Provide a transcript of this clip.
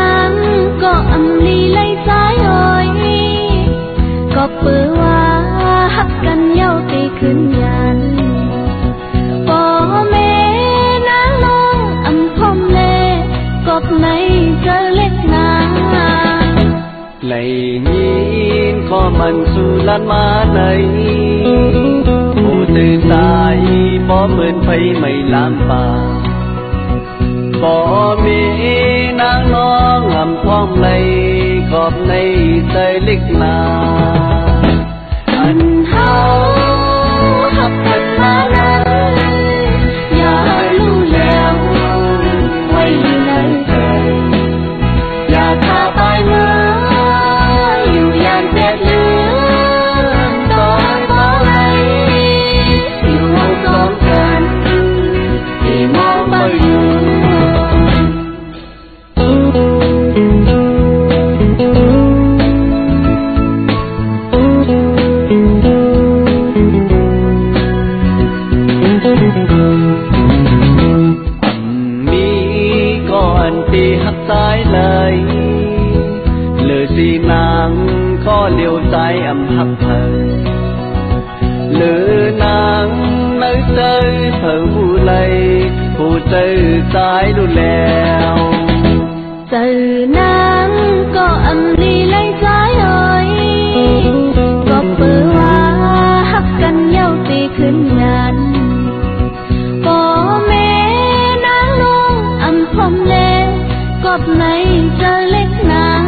nàng có âm ly lấy trái ơi có bữa hoa hấpกันnhauตีขึ้นยันพ่อแม่นางน้องอำพอมเลกบในเจอเล็กนางlấy nhìn có mình su lan má nàyผู้ตื่นตายบ่เหมือนไฟไม่ลามป่าบ่มีนางน้องอำพร้อมเลยขอบในใจเล็กนาอันเฮาหักกันมานั้นอย่ารู้แล้วไว้ในใจอย่าพาไปเมื่ออยู่อย่างเจ็บเหลือต่อไปอยู่พร้อมกันที่มองไม่อยู่ที่หักสายเลยเลือสีนางข้อเลี้ยวใจอำหักเธอเลือนางนึกเจอเธอผู้เลยผู้เจอสายดูแล้วเจอนางก็อำลีเลยใจเอ้ยก็เปิดว่าหักกันเย้าตีขึ้นนั้นพ่อแม่นางน้องอำพอมเลกบในเจอเล็กนาง